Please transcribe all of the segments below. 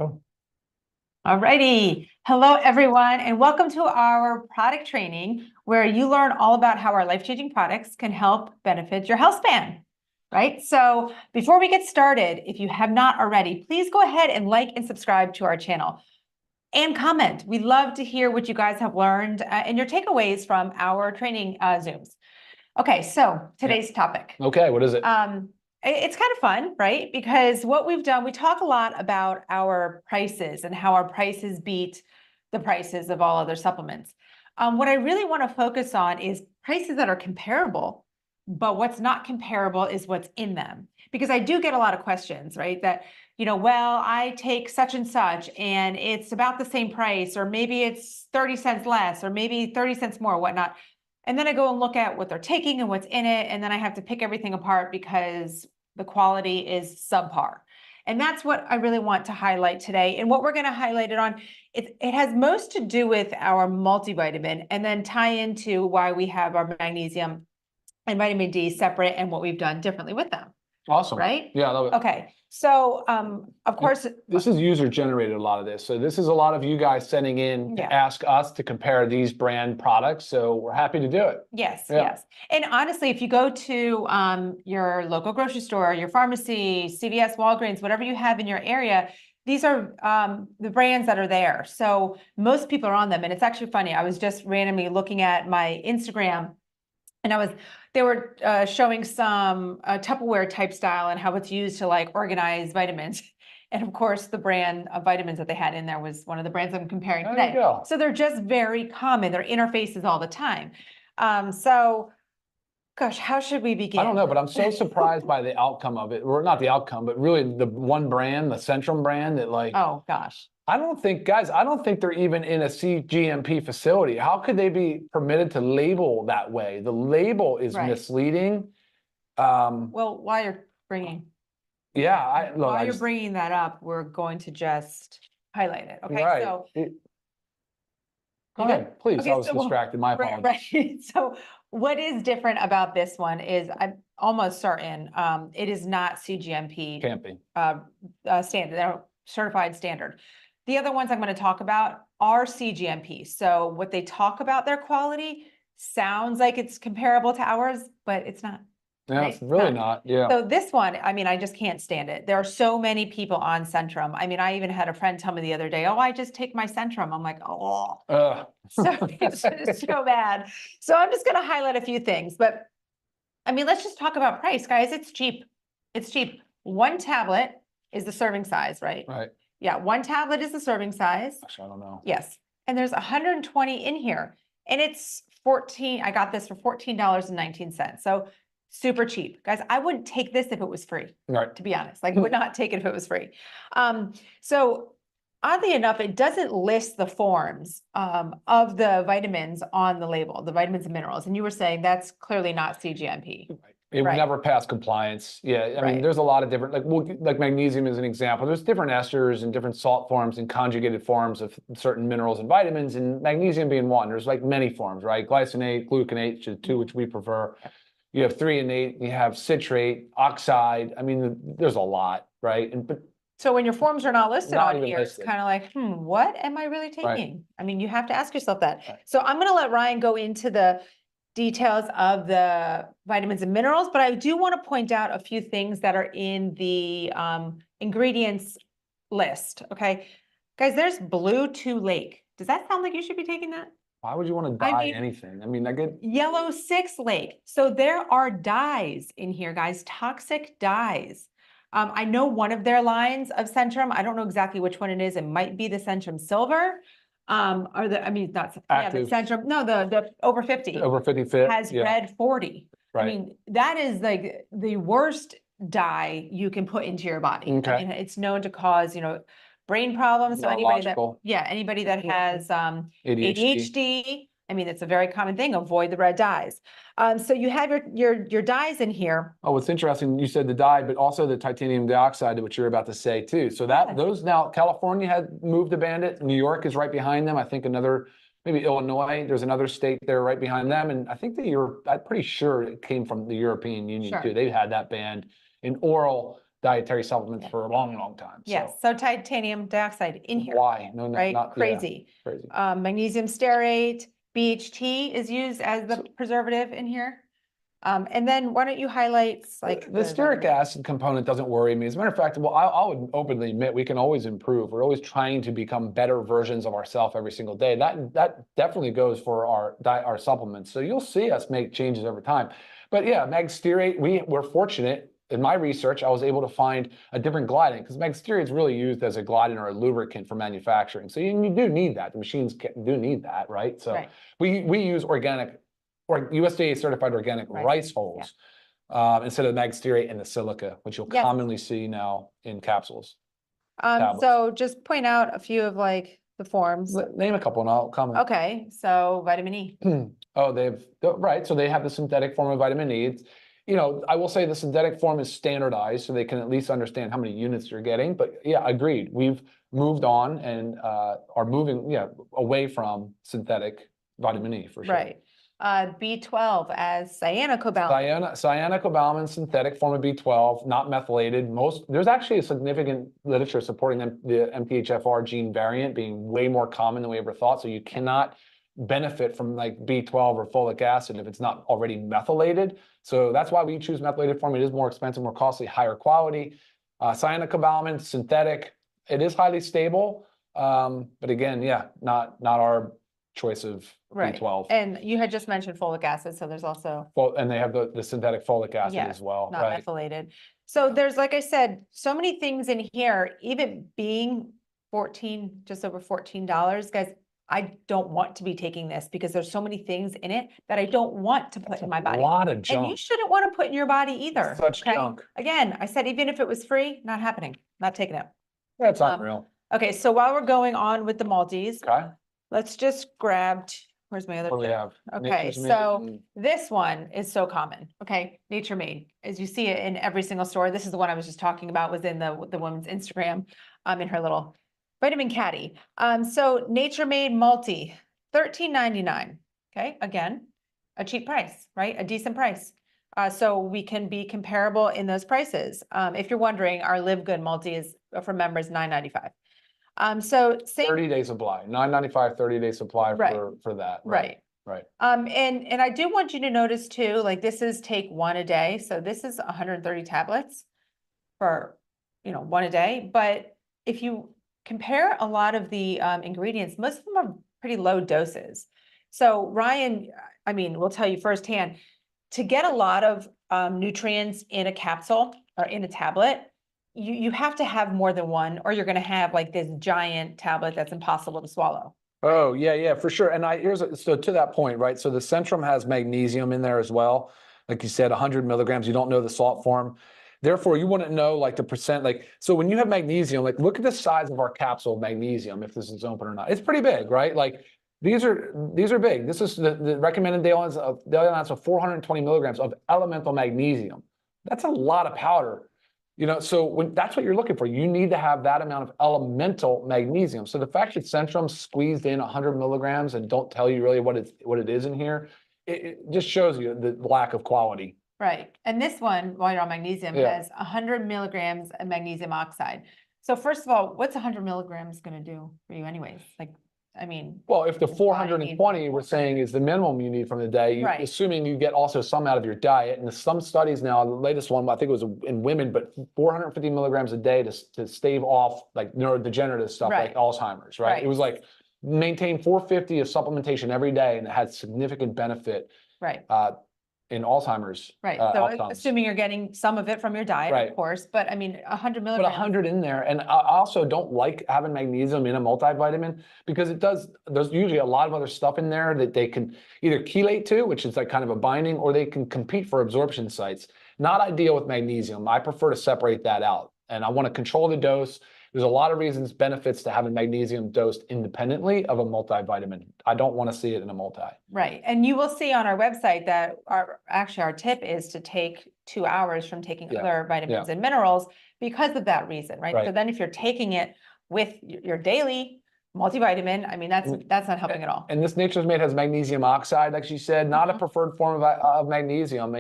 Oh. Alrighty. Hello, everyone, and welcome to our product training where you learn all about how our life-changing products can help benefit your health span, right? So before we get started, if you have not already, please go ahead and like and subscribe to our channel and comment. We love to hear what you guys have learned and your takeaways from our training Zooms. Okay, so today's topic. Okay, what is it? It's kind of fun, right? Because what we've done, we talk a lot about our prices and how our prices beat the prices of all other supplements. What I really want to focus on is prices that are comparable, but what's not comparable is what's in them. Because I do get a lot of questions, right? That, well, I take such and such and it's about the same price, or maybe it's 30 cents less, or maybe 30 cents more, whatnot. And then I go and look at what they're taking and what's in it. And then I have to pick everything apart because the quality is subpar. And that's what I really want to highlight today. And what we're going to highlight it on, it has most to do with our multivitamin and then tie into why we have our magnesium and vitamin D separate and what we've done differently with them. Awesome. Right? Yeah, I love it. Okay. So, of course, this is user generated, a lot of this. So this is a lot of you guys sending in to ask us to compare these brand products. So we're happy to do it. Yes, yes. And honestly, if you go to your local grocery store, your pharmacy, CVS, Walgreens, whatever you have in your area, these are the brands that are there. So most people are on them. And it's actually funny. I was just randomly looking at my Instagram and they were showing some Tupperware type style and how it's used to like organize vitamins. And of course, the brand of vitamins that they had in there was one of the brands I'm comparing today. There you go. So they're just very common. They're interfaces all the time. So, gosh, how should we begin? I don't know, but I'm so surprised by the outcome of it. Or not the outcome, but really the one brand, the Centrum brand that like, oh gosh. I don't think they're even in a CGMP facility. How could they be permitted to label that way? The label is misleading. Well, while you're bringing that up, we're going to just highlight it. Okay, right. So go ahead, please. Okay, I was distracted. My apologies. Right. So what is different about this one is I'm almost certain it is not CGMP Can't be. Standard. They're certified standard. The other ones I'm going to talk about are CGMP. So what they talk about their quality sounds like it's comparable to ours, but it's not. Yeah, it's really not. Yeah. So this one, I mean, I just can't stand it. There are so many people on Centrum. I mean, I even had a friend tell me the other day, oh, I just take my Centrum. I'm like, oh, so it's so bad. So I'm just going to highlight a few things, but I mean, let's just talk about price, guys. It's cheap. It's cheap. One tablet is the serving size, right? Right. Yeah, one tablet is the serving size. Actually, I don't know. Yes. And there's 120 in here. And it's I got this for $14.19. So super cheap. Guys, I wouldn't take this if it was free. Right. To be honest. Like, would not take it if it was free. So oddly enough, it doesn't list the forms of the vitamins on the label, the vitamins and minerals. And you were saying that's clearly not CGMP. Right. It would never pass compliance. Yeah, I mean, there's a lot of different, like magnesium is an example. There's different esters and different salt forms and conjugated forms of certain minerals and vitamins, and magnesium being one. There's like many forms, right? Glycinate, gluconate, two, which we prefer. You have threonate, you have citrate, oxide. I mean, there's a lot, right? So when your forms are not listed on here, it's kind of like, what am I really taking? Right. I mean, you have to ask yourself that. Right. So I'm going to let Ryan go into the details of the vitamins and minerals, but I do want to point out a few things that are in the ingredients list. Okay, guys, there's Blue 2 Lake. Does that sound like you should be taking that? Why would you want to dye anything? I mean, I get Yellow 6 Lake. So there are dyes in here, guys, toxic dyes. I know one of their lines of Centrum. I don't know exactly which one it is. It might be the Centrum Silver. Or the, I mean, not active. The Centrum. No, the over 50. Over 50 fit has red 40. Right. I mean, that is like the worst dye you can put into your body. Okay. I mean, it's known to cause, brain problems. So anybody that has ADHD, I mean, it's a very common thing. Avoid the red dyes. So you have your dyes in here. Oh, it's interesting. You said the dye, but also the titanium dioxide, which you're about to say too. So those now, California had moved to ban it. New York is right behind them. I think maybe Illinois. There's another state there right behind them, and I think I'm pretty sure it came from the European Union too. They've had that banned in oral dietary supplements for a long, long time. Yes, so titanium dioxide in here. Why? No, right? not Crazy. crazy. Magnesium stearate, BHT is used as the preservative in here. And then why don't you highlight like the stearic acid component doesn't worry me. As a matter of fact, well, I would openly admit we can always improve. We're always trying to become better versions of ourselves every single day. That definitely goes for our supplements. So you'll see us make changes over time. But yeah, mag stearate, we're fortunate. In my research, I was able to find a different glidant because mag stearate is really used as a glidant or a lubricant for manufacturing. So you do need that. The machines do need that, right? So we use organic or USDA certified organic rice hulls instead of mag stearate and the silica, which you'll commonly see now in capsules. So just point out a few of like the forms. Name a couple and I'll comment. Okay, so vitamin E. Oh, so they have the synthetic form of vitamin E. It's, I will say the synthetic form is standardized so they can at least understand how many units you're getting. But yeah, agreed. We've moved on and are moving away from synthetic vitamin E for sure. Right. B12 as cyanocobalamin. Cyanocobalamin, synthetic form of B12, not methylated. There's actually a significant literature supporting the MTHFR gene variant being way more common than we ever thought. So you cannot benefit from like B12 or folic acid if it's not already methylated. So that's why we choose methylated form. It is more expensive, more costly, higher quality. Cyanocobalamin, synthetic. It is highly stable, but again, not our choice of B12. And you had just mentioned folic acid, so there's also and they have the synthetic folic acid as well, not methylated. So there's, like I said, so many things in here, even being just over $14, guys. I don't want to be taking this because there's so many things in it that I don't want to put in my body. A lot of junk. And you shouldn't want to put in your body either. Such junk. Again, I said, even if it was free, not happening, not taking it. That's unreal. Okay, so while we're going on with the multis, let's just grab, where's my other? What do we have? Okay, so this one is so common. Okay, Nature Made, as you see it in every single store. This is the one I was just talking about, was in the woman's Instagram, in her little vitamin caddy. So Nature Made multi, $13.99. Okay, again, a cheap price, right? A decent price. So we can be comparable in those prices. If you're wondering, our LiveGood multi is for members $9.95. So 30 day supply, $9.95, 30-day supply for that. Right. And I do want you to notice too, like this is take one a day. So this is 130 tablets for, one a day. But if you compare a lot of the ingredients, most of them are pretty low doses. So Ryan, will tell you firsthand, to get a lot of nutrients in a capsule or in a tablet, you have to have more than one, or you're going to have like this giant tablet that's impossible to swallow. Oh, yeah, for sure. And so to that point, right? So the Centrum has magnesium in there as well. Like you said, 100 milligrams, you don't know the salt form. Therefore, you wouldn't know like the percent, so when you have magnesium, like look at the size of our capsule of magnesium, if this is open or not. It's pretty big, right? Like these are big. This is the recommended daily amounts of 420 milligrams of elemental magnesium. That's a lot of powder. So when that's what you're looking for, you need to have that amount of elemental magnesium. So the fact that Centrum squeezed in 100 milligrams and don't tell you really what it is in here, it just shows you the lack of quality. Right. And this one, while you're on magnesium, has 100 milligrams of magnesium oxide. So first of all, what's 100 milligrams going to do for you anyways? Well, if the 420 we're saying is the minimum you need from the day, assuming you get also some out of your diet, and some studies now, the latest one, I think it was in women, but 450 milligrams a day to stave off like neurodegenerative stuff like Alzheimer's, right? It was like maintain 450 of supplementation every day, and it had significant benefit. In Alzheimer's. So outcomes. Assuming you're getting some of it from your diet, of course, but 100 milligrams. But 100 in there. And I also don't like having magnesium in a multivitamin because there's usually a lot of other stuff in there that they can either chelate to, which is like kind of a binding, or they can compete for absorption sites. Not ideal with magnesium. I prefer to separate that out. And I want to control the dose. There's a lot of benefits to having magnesium dosed independently of a multivitamin. I don't want to see it in a multi. Right. And you will see on our website that our tip is to take 2 hours from taking other vitamins and minerals because of that reason, right? So then if you're taking it with your daily multivitamin, that's not helping at all. And this Nature's Made has magnesium oxide, like she said, not a preferred form of magnesium.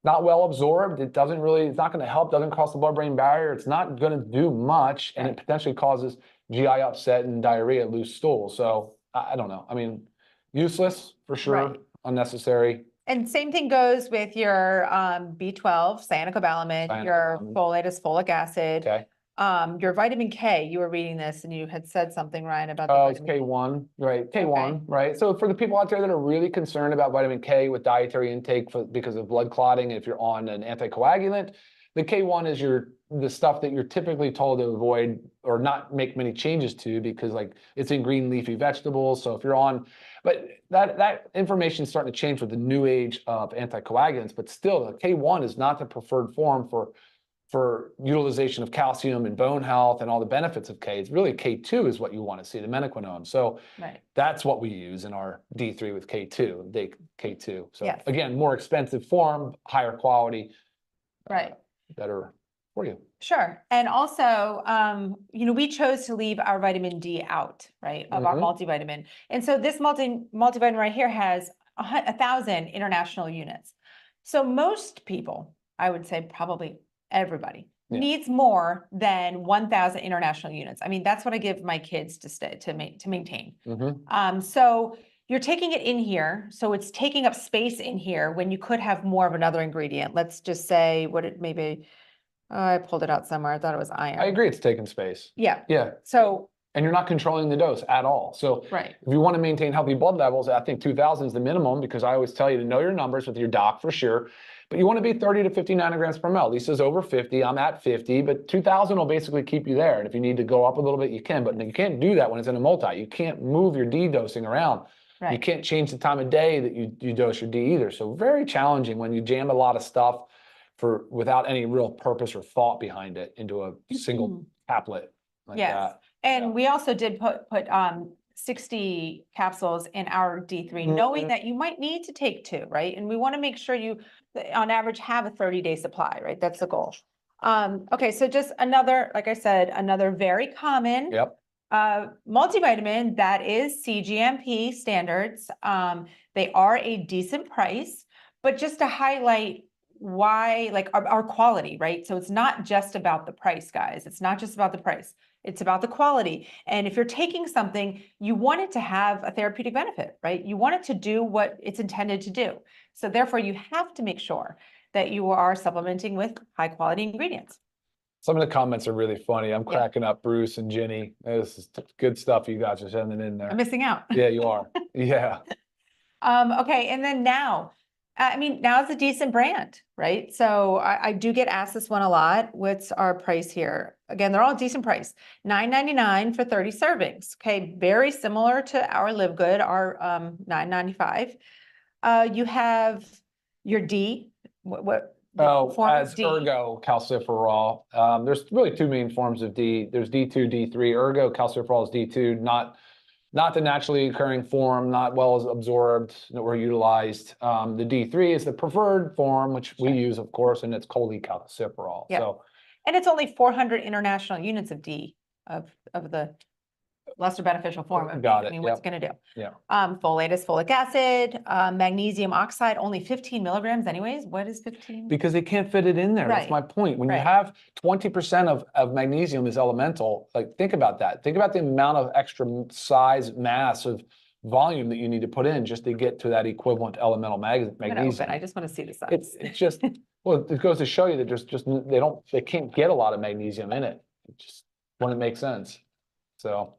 not well absorbed. It's not going to help, doesn't cross the blood-brain barrier. It's not going to do much, and it potentially causes GI upset and diarrhea, loose stool. So I don't know. I mean, useless for sure, unnecessary. And same thing goes with your B12, cyanocobalamin, your folate is folic acid. Okay. Your vitamin K, you were reading this and you had said something, Ryan, about the it's K1, right? K1, Okay. right? So for the people out there that are really concerned about vitamin K with dietary intake because of blood clotting, if you're on an anticoagulant, the K1 is the stuff that you're typically told to avoid or not make many changes to because like it's in green leafy vegetables. So if you're on, but that information is starting to change with the new age of anticoagulants, but still the K1 is not the preferred form for utilization of calcium and bone health and all the benefits of K. It's really K2 is what you want to see, the menaquinone. So that's what we use in our D3 with K2, K2. So again, more expensive form, higher quality, better for you. Sure. And also, we chose to leave our vitamin D out, right, of our multivitamin. And so this multivitamin right here has 1,000 international units. So most people, I would say probably everybody needs more than 1,000 international units. I mean, that's what I give my kids to maintain. So you're taking it in here, so it's taking up space in here when you could have more of another ingredient. Let's just say I pulled it out somewhere. I thought it was iron. I agree, it's taking space. Yeah. So and you're not controlling the dose at all. So if you want to maintain healthy blood levels, I think 2,000 is the minimum because I always tell you to know your numbers with your doc for sure. But you want to be 30 to 50 nanograms per ml. Lisa's over 50, I'm at 50, but 2,000 will basically keep you there. And if you need to go up a little bit, you can, but you can't do that when it's in a multi. You can't move your D dosing around. You can't change the time of day that you dose your D either. So very challenging when you jam a lot of stuff without any real purpose or thought behind it into a single tablet like that. And we also did put 60 capsules in our D3, knowing that you might need to take 2, right? And we want to make sure you, on average, have a 30-day supply, right? That's the goal. Okay, so just another, like I said, another very common multivitamin that is CGMP standards. They are a decent price, but just to highlight why, like our quality, right? So it's not just about the price, guys. It's not just about the price. It's about the quality. And if you're taking something, you want it to have a therapeutic benefit, right? You want it to do what it's intended to do. So therefore, you have to make sure that you are supplementing with high quality ingredients. Some of the comments are really funny. I'm cracking up, Bruce and Ginny. This is good stuff you guys are sending in there. I'm missing out. Yeah, you are. Yeah. Okay, and then now, now it's a decent brand, right? So I do get asked this one a lot. What's our price here? Again, they're all decent price. $9.99 for 30 servings. Okay, very similar to our LiveGood, our $9.95. You have your D. As ergo calciferol. There's really 2 main forms of D. There's D2, D3. Ergo calciferol is D2, not the naturally occurring form, not well absorbed or utilized. The D3 is the preferred form, which we use, of course, and it's cholecalciferol. So, and it's only 400 international units of D of the lesser beneficial form of D. I mean, what's going to do? Folate is folic acid, magnesium oxide, only 15 milligrams anyways. What is 15? Because they can't fit it in there. That's my point. When you have 20% of magnesium is elemental, like think about that. Think about the amount of extra size, mass of volume that you need to put in just to get to that equivalent elemental magnesium. I just want to see the size. It's just, well, it goes to show you that they can't get a lot of magnesium in it. It just wouldn't make sense. So.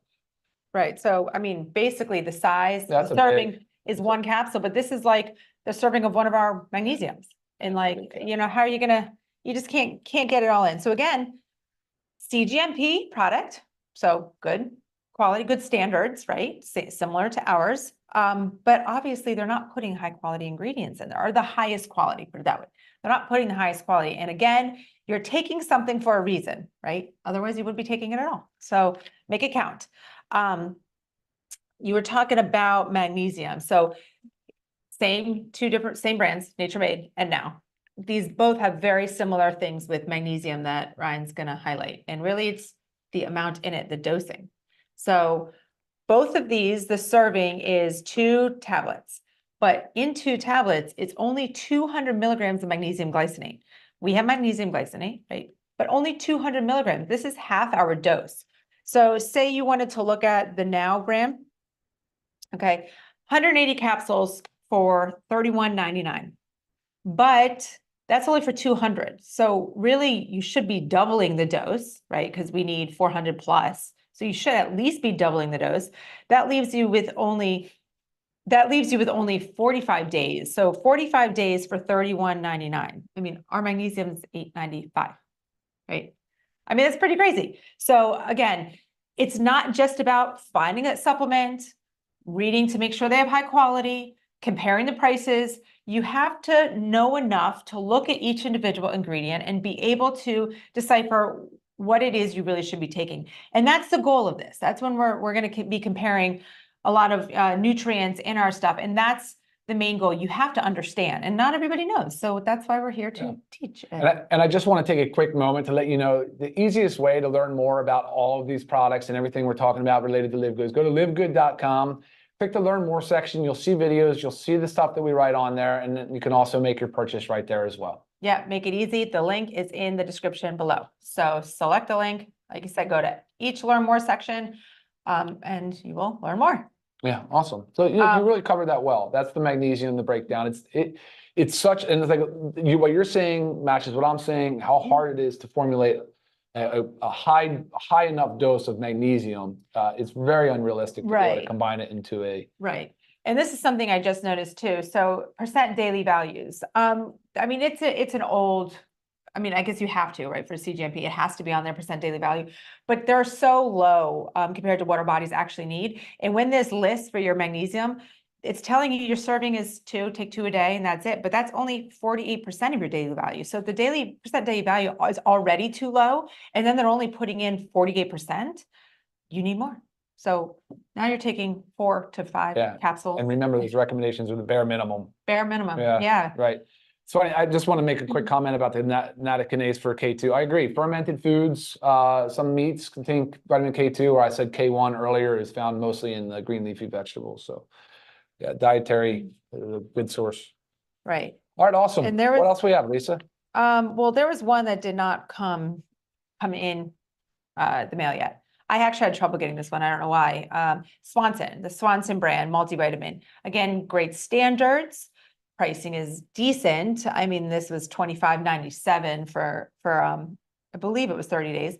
Right. So, I mean, basically the size, the serving is 1 capsule, but this is like the serving of one of our magnesiums. And like, how are you you just can't get it all in. So again, CGMP product. So good quality, good standards, right? Similar to ours. But obviously they're not putting high quality ingredients in there, or the highest quality, put it that way. They're not putting the highest quality. And again, you're taking something for a reason, right? Otherwise you wouldn't be taking it at all. So make it count. You were talking about magnesium. So same brands, Nature Made and Now. These both have very similar things with magnesium that Ryan's going to highlight. And really it's the amount in it, the dosing. So both of these, the serving is 2 tablets. but in 2 tablets, it's only 200 milligrams of magnesium glycinate. We have magnesium glycinate, right? But only 200 milligrams. This is half our dose. So say you wanted to look at the now gram, okay, 180 capsules for $31.99, but that's only for 200. So really you should be doubling the dose, right? Because we need 400 plus. So you should at least be doubling the dose. That leaves you with only 45 days. So 45 days for $31.99. I mean, our magnesium's $8.95, right? I mean, that's pretty crazy. So again, it's not just about finding a supplement, reading to make sure they have high quality, comparing the prices. You have to know enough to look at each individual ingredient and be able to decipher what it is you really should be taking. And that's the goal of this. That's when we're going to be comparing a lot of nutrients in our stuff. And that's the main goal. You have to understand, and not everybody knows. So that's why we're here to teach it. And I just want to take a quick moment to let you know the easiest way to learn more about all of these products and everything we're talking about related to LiveGood is go to livegood.com. Click the Learn More section. You'll see videos. You'll see the stuff that we write on there. And then you can also make your purchase right there as well. Yeah, make it easy. The link is in the description below. So select the link. Like you said, go to each Learn More section, and you will learn more. Yeah, awesome. So you really covered that well. That's the magnesium, the breakdown. It's such, and it's like what you're saying matches what I'm saying, how hard it is to formulate a high enough dose of magnesium. It's very unrealistic to be able to combine it into a. Right. And this is something I just noticed too. So % daily values. I mean, it's an old, I mean, I guess you have to, right? For CGMP, it has to be on their % daily value, but they're so low compared to what our bodies actually need. And when this lists for your magnesium, it's telling you your serving is 2, take 2 a day, and that's it. But that's only 48% of your daily value. So the % daily value is already too low, and then they're only putting in 48%. You need more. So now you're taking 4 to 5 capsules. And remember, those recommendations are the bare minimum. Bare minimum. Yeah. Right. So I just want to make a quick comment about the nattokinase for K2. I agree. Fermented foods, some meats contain vitamin K2, or I said K1 earlier, is found mostly in the green leafy vegetables. So yeah, dietary, good source. Right. All right, awesome. And there was, what else we have, Lisa? Well, there was one that did not come in the mail yet. I actually had trouble getting this one. I don't know why. Swanson, the Swanson brand multivitamin. Again, great standards. Pricing is decent. I mean, this was $25.97 for I believe it was 30 days.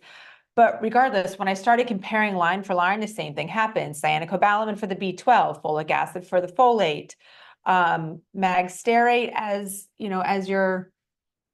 But regardless, when I started comparing line for line, the same thing happened. Cyanocobalamin for the B12, folic acid for the folate, magsterate as your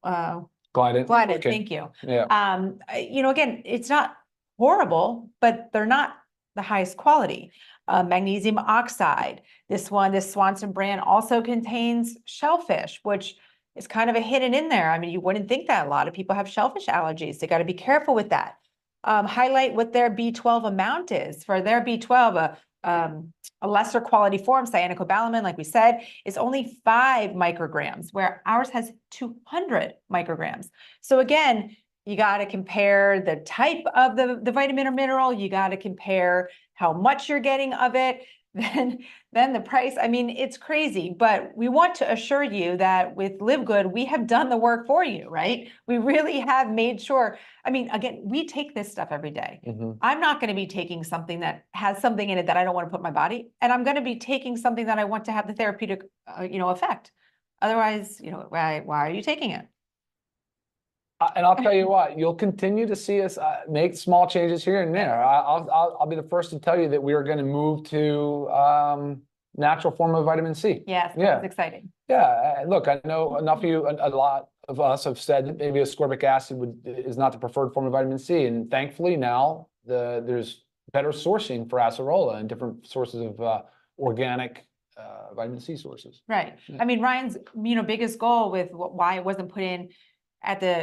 Glidant. Glidant, thank you. Yeah. Again, it's not horrible, but they're not the highest quality. Magnesium oxide. This Swanson brand also contains shellfish, which is kind of a hidden in there. I mean, you wouldn't think that. A lot of people have shellfish allergies. They got to be careful with that. Highlight what their B12 amount is. For their B12, a lesser quality form, cyanocobalamin, like we said, is only 5 micrograms, where ours has 200 micrograms. So again, you got to compare the type of the vitamin or mineral. You got to compare how much you're getting of it. Then the price. I mean, it's crazy, but we want to assure you that with LiveGood, we have done the work for you, right? We really have made sure. I mean, again, we take this stuff every day. I'm not going to be taking something that has something in it that I don't want to put in my body, and I'm going to be taking something that I want to have the therapeutic, effect. Otherwise, why are you taking it? And I'll tell you what, you'll continue to see us make small changes here and there. I'll be the first to tell you that we are going to move to natural form of vitamin C. Yes, that's exciting. Yeah, look, I know enough of you, a lot of us have said that maybe ascorbic acid is not the preferred form of vitamin C, and thankfully now there's better sourcing for acerola and different sources of organic vitamin C sources. Right. Yeah. I mean, Ryan's biggest goal with why it wasn't put in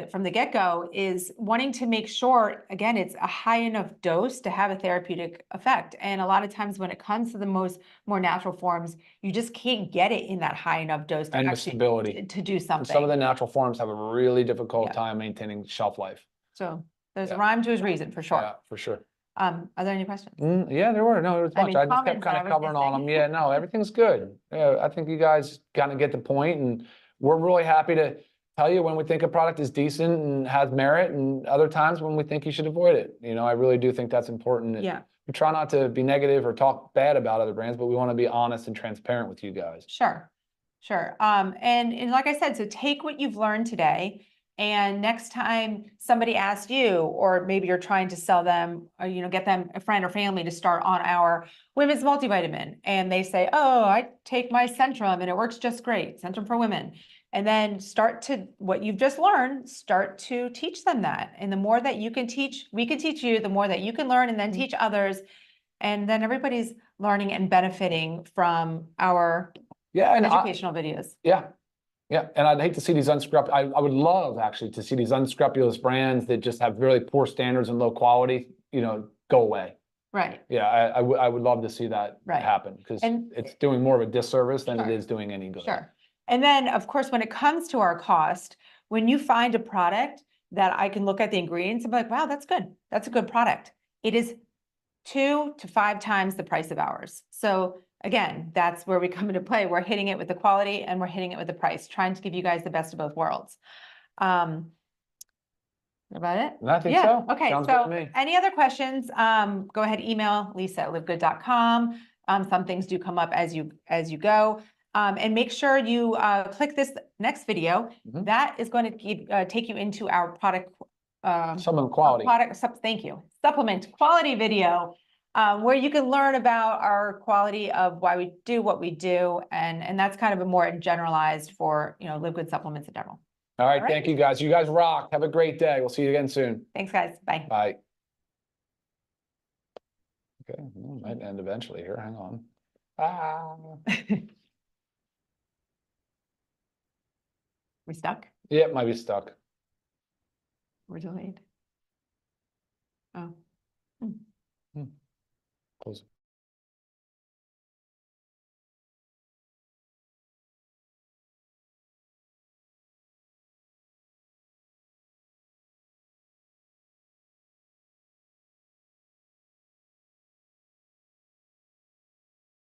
from the get-go is wanting to make sure, again, it's a high enough dose to have a therapeutic effect. And a lot of times when it comes to the more natural forms, you just can't get it in that high enough dose to actually stability to do something. And some of the natural forms have a really difficult time maintaining shelf life. So there's a rhyme to his reason, for sure. Yeah, for sure. Are there any questions? Yeah, there were. No, there was a I bunch. mean, I just kept comments, kind I of was covering all of missing. them. Yeah, no, everything's good. Yeah, I think you guys kind of get the point, and we're really happy to tell you when we think a product is decent and has merit, and other times when we think you should avoid it. You know, I really do think that's important. Yeah. We try not to be negative or talk bad about other brands, but we want to be honest and transparent with you guys. Sure, sure. And like I said, so take what you've learned today, and next time somebody asks you, or maybe you're trying to sell them, or, you know, get them a friend or family to start on our women's multivitamin, and they say, oh, I take my Centrum and it works just great, Centrum for women. And then start to, what you've just learned, start to teach them that. And the more that you can teach, we can teach you, the more that you can learn and then teach others. And then everybody's learning and benefiting from our educational videos. Yeah. Yeah, and I'd hate to see these unscrupulous. I would love actually to see these unscrupulous brands that just have really poor standards and low quality, you know, go away. Right. Yeah, I would love to see that happen, because it's doing more of a disservice than it is doing any good. Sure. And then, of course, when it comes to our cost, when you find a product that I can look at the ingredients and be like, wow, that's good. That's a good product. It is 2 to 5 times the price of ours. So again, that's where we come into play. We're hitting it with the quality and we're hitting it with the price, trying to give you guys the best of both worlds. About it? I think so. Okay. Sounds good to me. Any other questions? Go ahead, email lisa@livegood.com. Some things do come up as you go. And make sure you click this next video. That is going to take you into our product supplement quality. Thank you. Supplement quality video, where you can learn about our quality of why we do what we do, and that's kind of a more generalized for, you know, LiveGood supplements in general. All right, thank you guys. You guys rock. Have a great day. We'll see you again soon. Thanks, guys. Bye. Bye. Okay, well, might end eventually here. Hang on. We stuck? Yeah, it might be stuck. We're delayed. Oh. Close.